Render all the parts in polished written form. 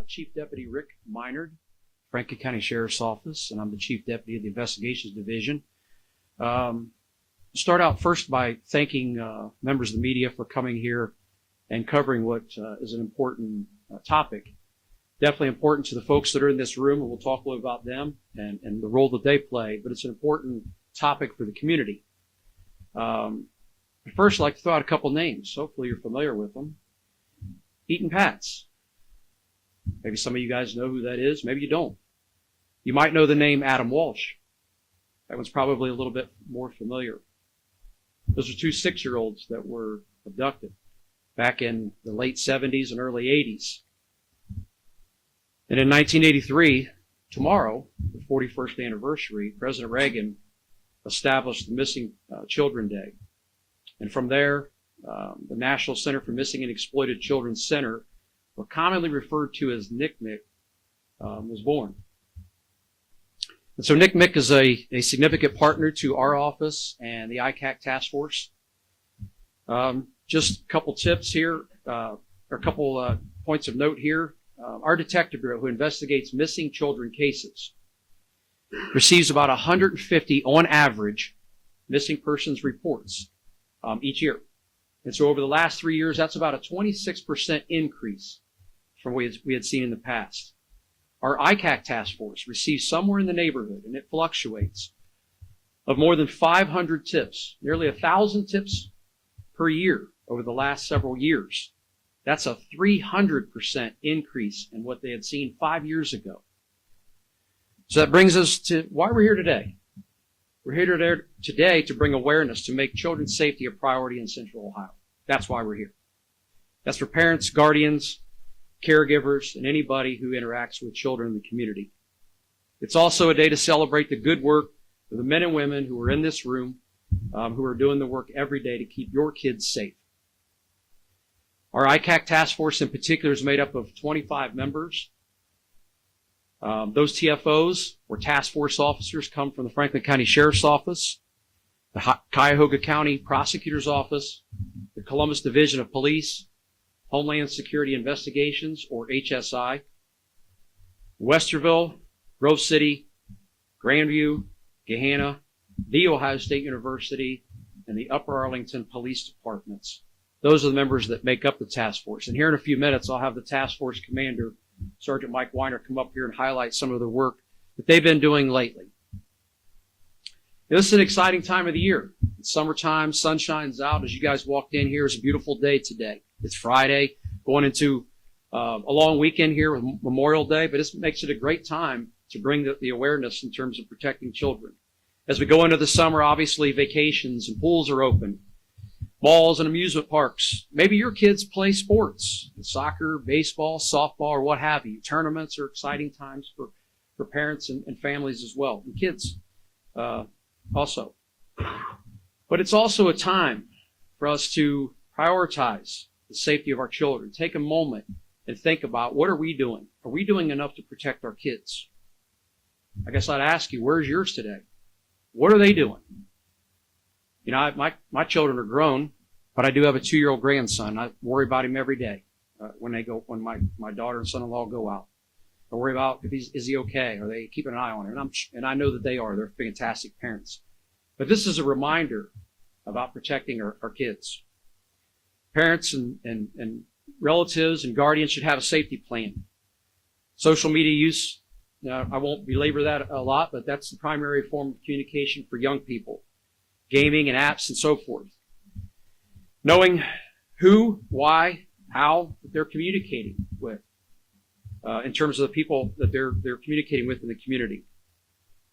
Chief Deputy Rick Minard, Franklin County Sheriff's Office, and I'm the Chief Deputy of the Investigations Division. Start out first by thanking members of the media for coming here and covering what is an important topic. Definitely important to the folks that are in this room, and we'll talk a little about them and the role that they play, but it's an important topic for the community. First, I'd like to throw out a couple names. Hopefully you're familiar with them. Eaton Pats. Maybe some of you guys know who that is. Maybe you don't. You might know the name Adam Walsh. That one's probably a little bit more familiar. Those are two 6-year-olds that were abducted back in the late 70s and early 80s. And in 1983, tomorrow, the 41st anniversary, President Reagan established the Missing Children Day. And from there, the National Center for Missing and Exploited Children Center, or commonly referred to as NCMEC, was born. And so NCMEC is a significant partner to our office and the ICAC task force. Just a couple tips here, or a couple points of note here. Our detective bureau, who investigates missing children cases, receives about 150, on average, missing persons reports each year. And so over the last 3 years, that's about a 26% increase from what we had seen in the past. Our ICAC task force receives somewhere in the neighborhood, and it fluctuates, of more than 500 tips, nearly 1,000 tips per year over the last several years. That's a 300% increase in what they had seen 5 years ago. So that brings us to why we're here today. We're here today to bring awareness, to make children's safety a priority in Central Ohio. That's why we're here. That's for parents, guardians, caregivers, and anybody who interacts with children in the community. It's also a day to celebrate the good work of the men and women who are in this room, who are doing the work every day to keep your kids safe. Our ICAC task force in particular is made up of 25 members. Those TFOs, or task force officers, come from the Franklin County Sheriff's Office, the Cuyahoga County Prosecutor's Office, the Columbus Division of Police, Homeland Security Investigations, or HSI, Westerville, Grove City, Grandview, Gahanna, The Ohio State University, and the Upper Arlington Police Departments. Those are the members that make up the task force. And here in a few minutes, I'll have the task force commander, Sergeant Mike Weiner, come up here and highlight some of the work that they've been doing lately. Now, this is an exciting time of the year. It's summertime, sun shines out. As you guys walked in here, it's a beautiful day today. It's Friday, going into a long weekend here with Memorial Day, but it makes it a great time to bring the awareness in terms of protecting children. As we go into the summer, obviously vacations and pools are open. Malls and amusement parks. Maybe your kids play sports, soccer, baseball, softball, or what have you. Tournaments are exciting times for parents and families as well, and kids also. But it's also a time for us to prioritize the safety of our children. Take a moment and think about, what are we doing? Are we doing enough to protect our kids? I guess I'd ask you, where's yours today? What are they doing? You know, my children are grown, but I do have a 2-year-old grandson. I worry about him every day when my daughter and son-in-law go out. I worry about is he okay? Are they keeping an eye on him? And I know that they are. They're fantastic parents. But this is a reminder about protecting our kids. Parents and relatives and guardians should have a safety plan. Social media use, I won't belabor that a lot, but that's the primary form of communication for young people. Gaming and apps and so forth. Knowing who, why, how they're communicating with, in terms of the people that they're communicating with in the community.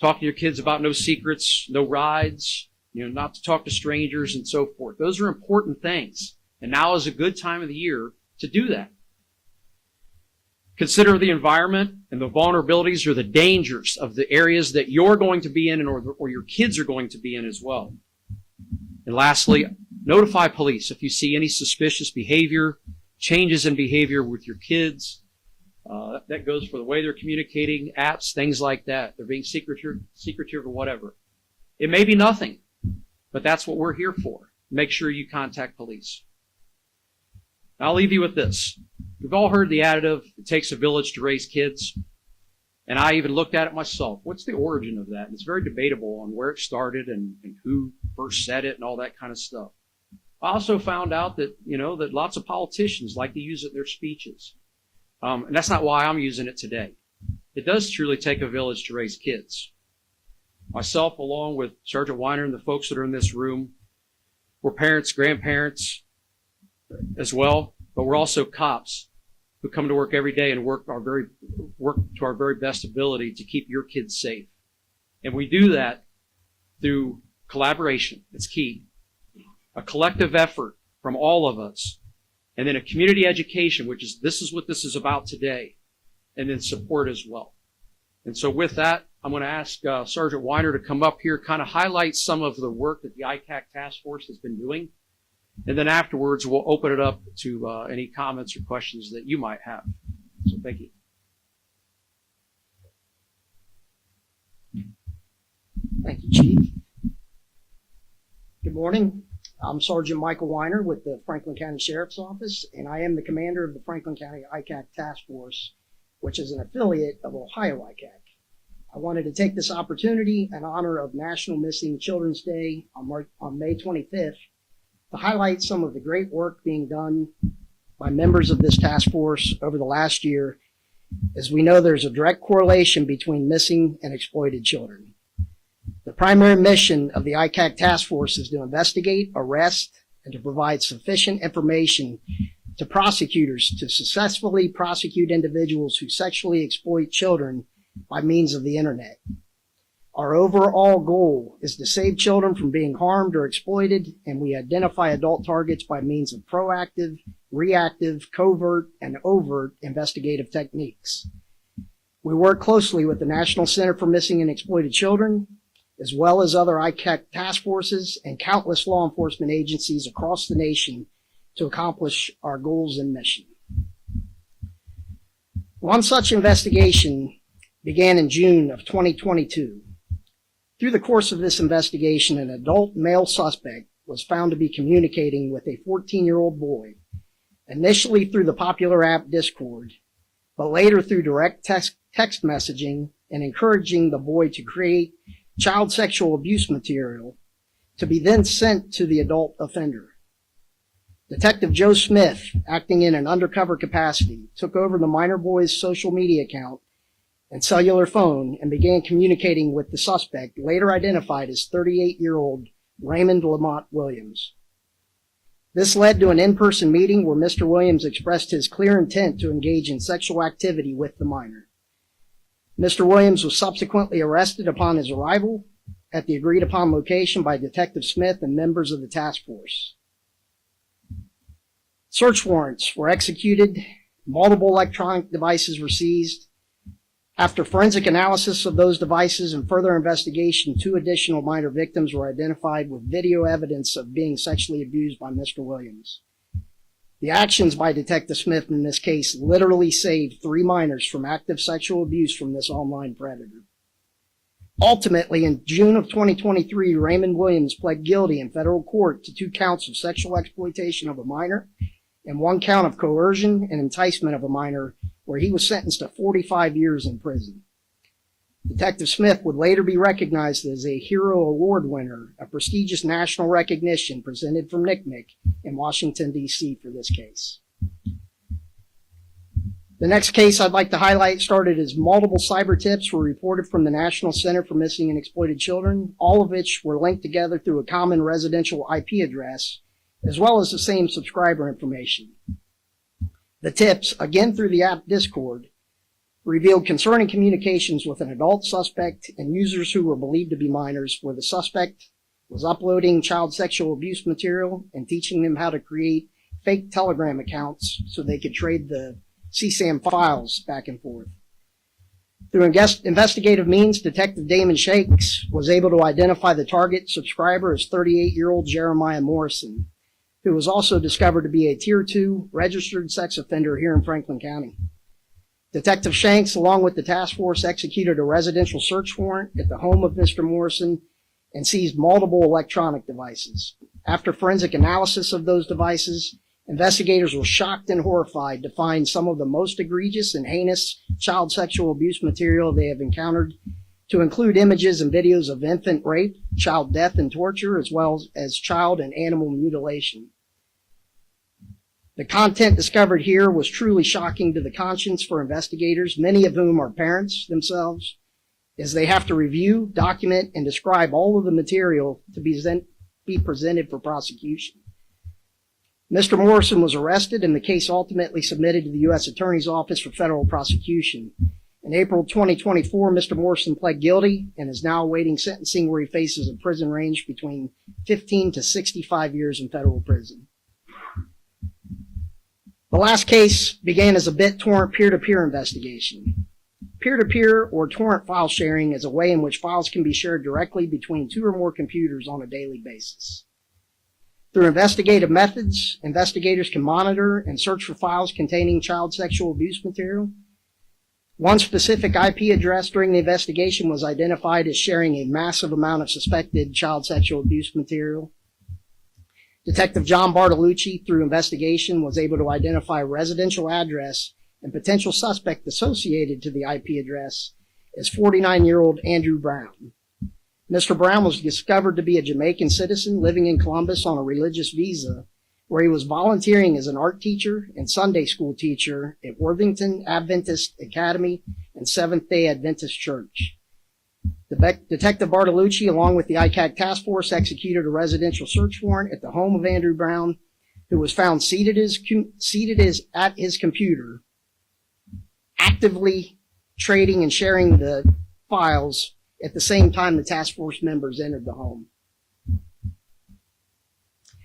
Talking to your kids about no secrets, no rides, not to talk to strangers and so forth. Those are important things. And now is a good time of the year to do that. Consider the environment and the vulnerabilities or the dangers of the areas that you're going to be in or your kids are going to be in as well. And lastly, notify police if you see any suspicious behavior, changes in behavior with your kids. That goes for the way they're communicating, apps, things like that. They're being secretive or whatever. It may be nothing, but that's what we're here for. Make sure you contact police. I'll leave you with this. We've all heard the adage, it takes a village to raise kids. And I even looked at it myself. What's the origin of that? And it's very debatable on where it started and who first said it and all that kind of stuff. I also found out that, that lots of politicians like to use it in their speeches. And that's not why I'm using it today. It does truly take a village to raise kids. Myself, along with Sergeant Weiner and the folks that are in this room, we're parents, grandparents as well, but we're also cops who come to work every day and work to our very best ability to keep your kids safe. And we do that through collaboration. It's key. A collective effort from all of us. And then a community education, this is what this is about today. And then support as well. And so with that, I'm going to ask Sergeant Weiner to come up here, kind of highlight some of the work that the ICAC task force has been doing. And then afterwards, we'll open it up to any comments or questions that you might have. So thank you. Thank you, Chief. Good morning. I'm Sergeant Michael Weiner with the Franklin County Sheriff's Office, and I am the commander of the Franklin County ICAC Task Force, which is an affiliate of Ohio ICAC. I wanted to take this opportunity in honor of National Missing Children's Day on May 25th to highlight some of the great work being done by members of this task force over the last year, as we know there's a direct correlation between missing and exploited children. The primary mission of the ICAC task force is to investigate, arrest, and to provide sufficient information to prosecutors to successfully prosecute individuals who sexually exploit children by means of the internet. Our overall goal is to save children from being harmed or exploited, and we identify adult targets by means of proactive, reactive, covert, and overt investigative techniques. We work closely with the National Center for Missing and Exploited Children, as well as other ICAC task forces and countless law enforcement agencies across the nation to accomplish our goals and mission. One such investigation began in June of 2022. Through the course of this investigation, an adult male suspect was found to be communicating with a 14-year-old boy, initially through the popular app Discord, but later through direct text messaging and encouraging the boy to create child sexual abuse material to be then sent to the adult offender. Detective Joe Smith, acting in an undercover capacity, took over the minor boy's social media account and cellular phone and began communicating with the suspect, later identified as 38-year-old Raymond Lamont Williams. This led to an in-person meeting where Mr. Williams expressed his clear intent to engage in sexual activity with the minor. Mr. Williams was subsequently arrested upon his arrival at the agreed-upon location by Detective Smith and members of the task force. Search warrants were executed, multiple electronic devices were seized. After forensic analysis of those devices and further investigation, 2 additional minor victims were identified with video evidence of being sexually abused by Mr. Williams. The actions by Detective Smith in this case literally saved 3 minors from active sexual abuse from this online predator. Ultimately, in June of 2023, Raymond Williams pled guilty in federal court to 2 counts of sexual exploitation of a minor and 1 count of coercion and enticement of a minor, where he was sentenced to 45 years in prison. Detective Smith would later be recognized as a Hero Award winner, a prestigious national recognition presented from NCMEC in Washington, D.C. for this case. The next case I'd like to highlight started as multiple cyber tips were reported from the National Center for Missing and Exploited Children, all of which were linked together through a common residential IP address, as well as the same subscriber information. The tips, again through the app Discord, revealed concerning communications with an adult suspect and users who were believed to be minors, where the suspect was uploading child sexual abuse material and teaching them how to create fake Telegram accounts so they could trade the CSAM files back and forth. Through investigative means, Detective Damon Shakes was able to identify the target subscriber as 38-year-old Jeremiah Morrison, who was also discovered to be a Tier 2 registered sex offender here in Franklin County. Detective Shanks, along with the task force, executed a residential search warrant at the home of Mr. Morrison and seized multiple electronic devices. After forensic analysis of those devices, Investigators were shocked and horrified to find some of the most egregious and heinous child sexual abuse material they have encountered, to include images and videos of infant rape, child death and torture, as well as child and animal mutilation. The content discovered here was truly shocking to the conscience for investigators, many of whom are parents themselves, as they have to review, document, and describe all of the material to be presented for prosecution. Mr. Morrison was arrested, and the case ultimately submitted to the U.S. Attorney's Office for federal prosecution. In April 2024, Mr. Morrison pled guilty and is now awaiting sentencing, where he faces a prison range between 15 to 65 years in federal prison. The last case began as a BitTorrent peer-to-peer investigation. Peer-to-peer or torrent file sharing is a way in which files can be shared directly between two or more computers on a daily basis. Through investigative methods, investigators can monitor and search for files containing child sexual abuse material. One specific IP address during the investigation was identified as sharing a massive amount of suspected child sexual abuse material. Detective John Bartolucci, through investigation, was able to identify a residential address and potential suspect associated to the IP address as 49-year-old Andrew Brown. Mr. Brown was discovered to be a Jamaican citizen living in Columbus on a religious visa, where he was volunteering as an art teacher and Sunday school teacher at Worthington Adventist Academy and Seventh-day Adventist Church. Detective Bartolucci, along with the ICAC task force, executed a residential search warrant at the home of Andrew Brown, who was found seated at his computer, actively trading and sharing the files at the same time the task force members entered the home.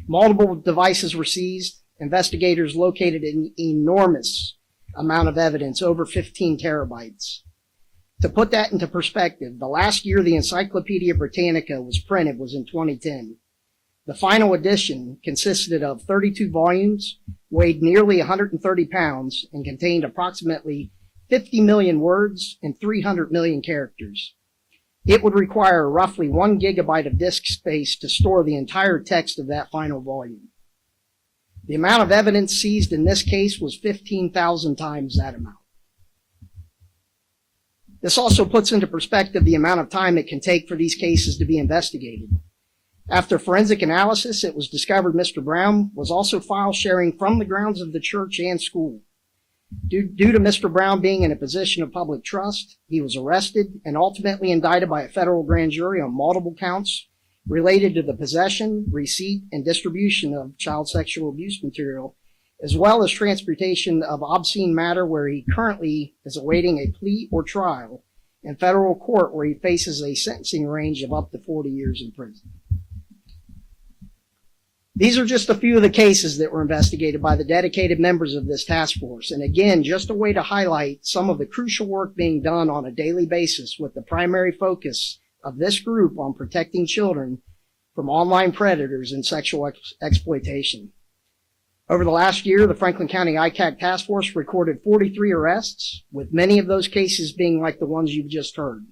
Multiple devices were seized. Investigators located an enormous amount of evidence, over 15 terabytes. To put that into perspective, the last year the Encyclopedia Britannica was printed was in 2010. The final edition consisted of 32 volumes, weighed nearly 130 pounds, and contained approximately 50 million words and 300 million characters. It would require roughly 1 gigabyte of disk space to store the entire text of that final volume. The amount of evidence seized in this case was 15,000 times that amount. This also puts into perspective the amount of time it can take for these cases to be investigated. After forensic analysis, it was discovered Mr. Brown was also file sharing from the grounds of the church and school. Due to Mr. Brown being in a position of public trust, he was arrested and ultimately indicted by a federal grand jury on multiple counts related to the possession, receipt, and distribution of child sexual abuse material, as well as transportation of obscene matter, where he currently is awaiting a plea or trial in federal court, where he faces a sentencing range of up to 40 years in prison. These are just a few of the cases that were investigated by the dedicated members of this task force. And again, just a way to highlight some of the crucial work being done on a daily basis, with the primary focus of this group on protecting children from online predators and sexual exploitation. Over the last year, the Franklin County ICAC task force recorded 43 arrests, with many of those cases being like the ones you've just heard.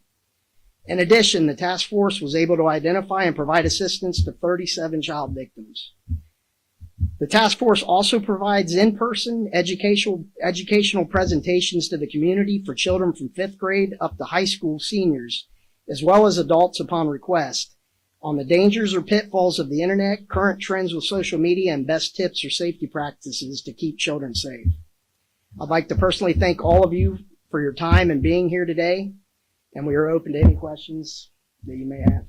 In addition, the task force was able to identify and provide assistance to 37 child victims. The task force also provides in-person educational presentations to the community for children from 5th grade up to high school seniors, as well as adults upon request, on the dangers or pitfalls of the internet, current trends with social media, and best tips or safety practices to keep children safe. I'd like to personally thank all of you for your time and being here today, and we are open to any questions that you may have.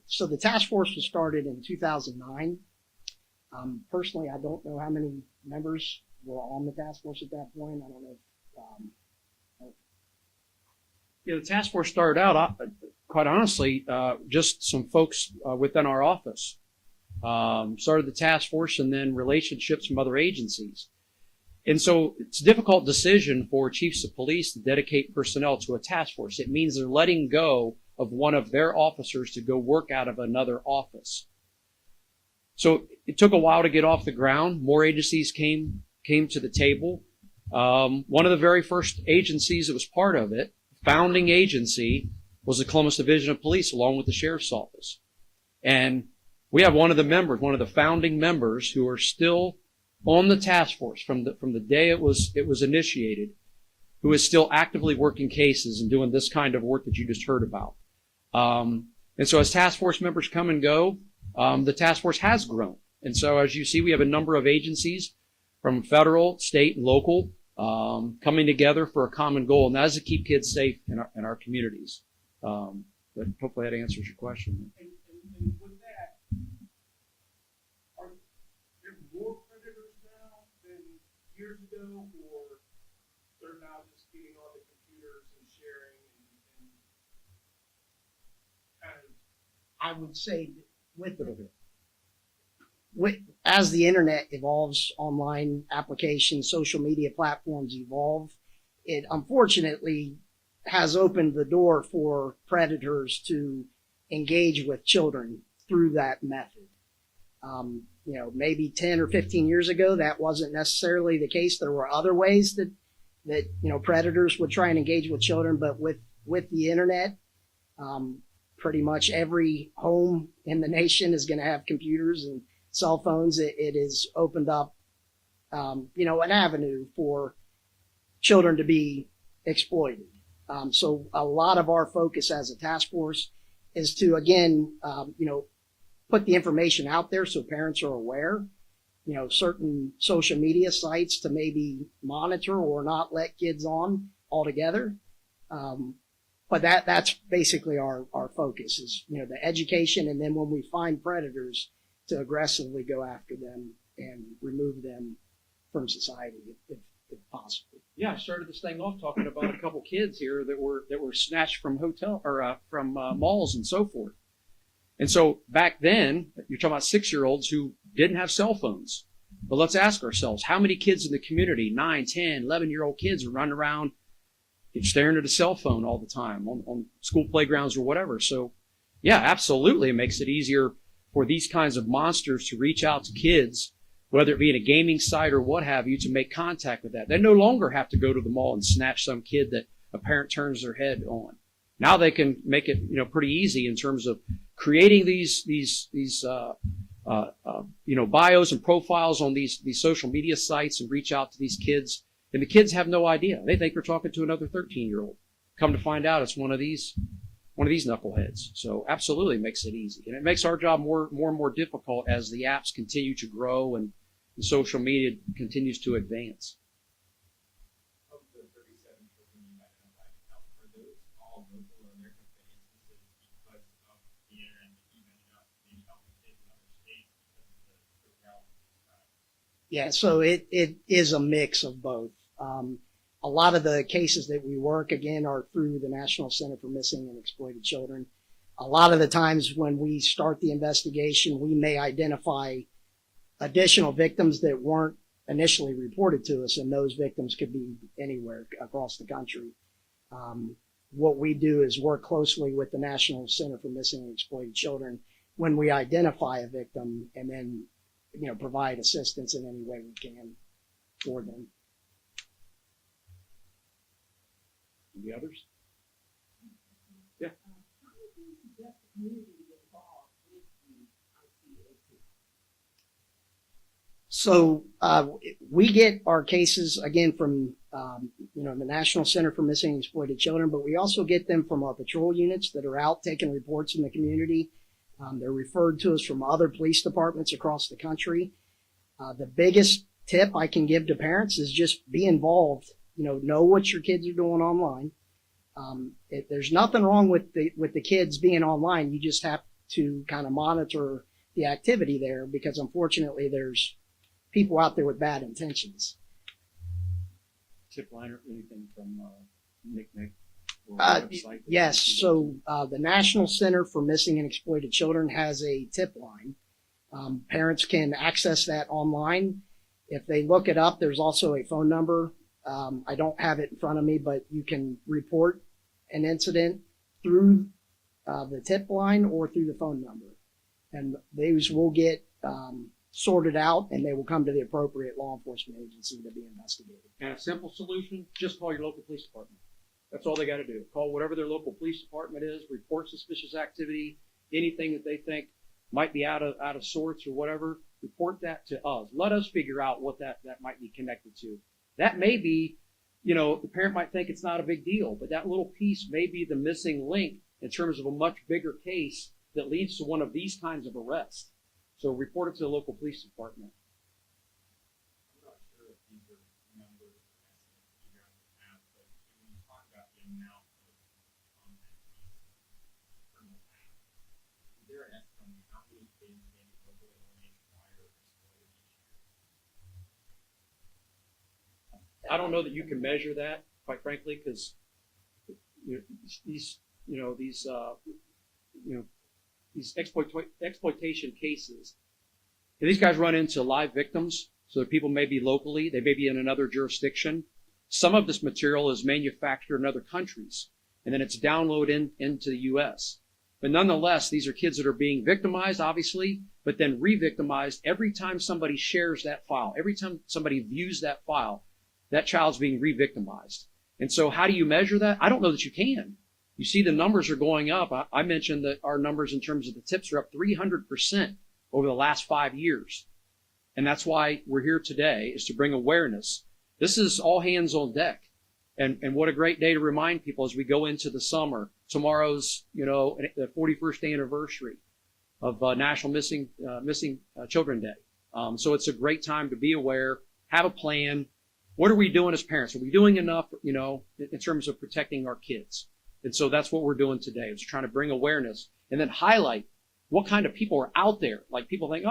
So the task force was started in 2009. Personally, I don't know how many members were on the task force at that point. I don't know if, the task force started out, quite honestly, just some folks within our office. Started the task force, and then relationships from other agencies. And so it's a difficult decision for chiefs of police to dedicate personnel to a task force. It means they're letting go of one of their officers to go work out of another office. So it took a while to get off the ground. More agencies came to the table. One of the very first agencies that was part of it, founding agency, was the Columbus Division of Police, along with the Sheriff's Office. And we have one of the founding members, who are still on the task force from the day it was initiated, who is still actively working cases and doing this kind of work that you just heard about. And so as task force members come and go, the task force has grown. And so as you see, we have a number of agencies from federal, state, and local coming together for a common goal, and that is to keep kids safe in our communities. But hopefully that answers your question. And with that, are there more predators now than years ago, or they're now just getting on the computers and sharing and kind of? I would say as the internet evolves, online applications, social media platforms evolve, it unfortunately has opened the door for predators to engage with children through that method. Maybe 10 or 15 years ago, that wasn't necessarily the case. There were other ways that predators would try and engage with children, but with the internet, pretty much every home in the nation is going to have computers and cell phones. It has opened up, an avenue for children to be exploited. So a lot of our focus as a task force is to, again, put the information out there so parents are aware, certain social media sites to maybe monitor or not let kids on altogether. But that's basically our focus is, the education. And then when we find predators, to aggressively go after them and remove them from society if possible. Yeah, I started this thing off talking about a couple kids here that were snatched from from malls and so forth. And so back then, you're talking about 6-year-olds who didn't have cell phones. But let's ask ourselves, how many kids in the community, 9, 10, 11-year-old kids, are running around staring at a cell phone all the time on school playgrounds or whatever? So, yeah, absolutely, it makes it easier for these kinds of monsters to reach out to kids, whether it be in a gaming site or what have you, to make contact with that. They no longer have to go to the mall and snatch some kid that a parent turns their head on. Now they can make it, pretty easy in terms of creating these bios and profiles on these social media sites and reach out to these kids. And the kids have no idea. They think they're talking to another 13-year-old. Come to find out, it's one of these knuckleheads. So absolutely makes it easy. And it makes our job more and more difficult as the apps continue to grow and the social media continues to advance. Of the 37 children you identified, are those all local, or there have been instances because of the internet that you've ended up maybe helping kids in other states because of the realm of these crimes? Yeah, so it is a mix of both. A lot of the cases that we work, again, are through the National Center for Missing and Exploited Children. A lot of the times when we start the investigation, we may identify additional victims that weren't initially reported to us, and those victims could be anywhere across the country. What we do is work closely with the National Center for Missing and Exploited Children when we identify a victim, and then provide assistance in any way we can for them. Any others? Yeah. How do you suggest the community get involved with the ICAC? So we get our cases, again, from the National Center for Missing and Exploited Children, but we also get them from our patrol units that are out taking reports in the community. They're referred to us from other police departments across the country. The biggest tip I can give to parents is just be involved. Know what your kids are doing online. There's nothing wrong with the kids being online. You just have to kind of monitor the activity there, because unfortunately there's people out there with bad intentions. Tip line or anything from Nick? Yes. So the National Center for Missing and Exploited Children has a tip line. Parents can access that online. If they look it up, there's also a phone number. I don't have it in front of me, but you can report an incident through the tip line or through the phone number. And those will get sorted out, and they will come to the appropriate law enforcement agency to be investigated. And a simple solution, just call your local police department. That's all they got to do. Call whatever their local police department is, report suspicious activity, anything that they think might be out of sorts or whatever, report that to us. Let us figure out what that might be connected to. That may be, the parent might think it's not a big deal, but that little piece may be the missing link in terms of a much bigger case that leads to one of these kinds of arrests. So report it to the local police department. I'm not sure if these are numbers or estimates that you guys have, but when you talk about the amount of content these criminals have, is there an estimate on how many kids maybe locally or nationwide are exploited each year? I don't know that you can measure that, quite frankly, because these exploitation cases, and these guys run into live victims, so that people may be locally, they may be in another jurisdiction. Some of this material is manufactured in other countries, and then it's downloaded into the U.S. But nonetheless, these are kids that are being victimized, obviously, but then re-victimized every time somebody shares that file. Every time somebody views that file, that child's being re-victimized. And so how do you measure that? I don't know that you can. You see the numbers are going up. I mentioned that our numbers in terms of the tips are up 300% over the last 5 years. And that's why we're here today, is to bring awareness. This is all hands on deck. And what a great day to remind people as we go into the summer. Tomorrow's, the 41st anniversary of National Missing Children Day. So it's a great time to be aware, have a plan. What are we doing as parents? Are we doing enough, in terms of protecting our kids? And so that's what we're doing today. It's trying to bring awareness and then highlight what kind of people are out there. Like people think,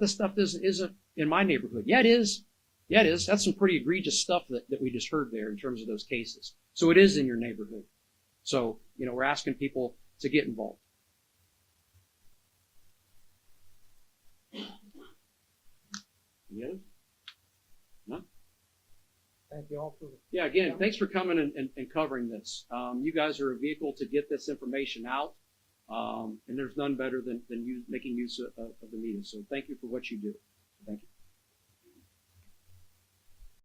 this stuff isn't in my neighborhood. Yeah, it is. Yeah, it is. That's some pretty egregious stuff that we just heard there in terms of those cases. So it is in your neighborhood. So, we're asking people to get involved. Any others? No? Thank you all for. Yeah, again, thanks for coming and covering this. You guys are a vehicle to get this information out, and there's none better than you making use of the media. So thank you for what you do.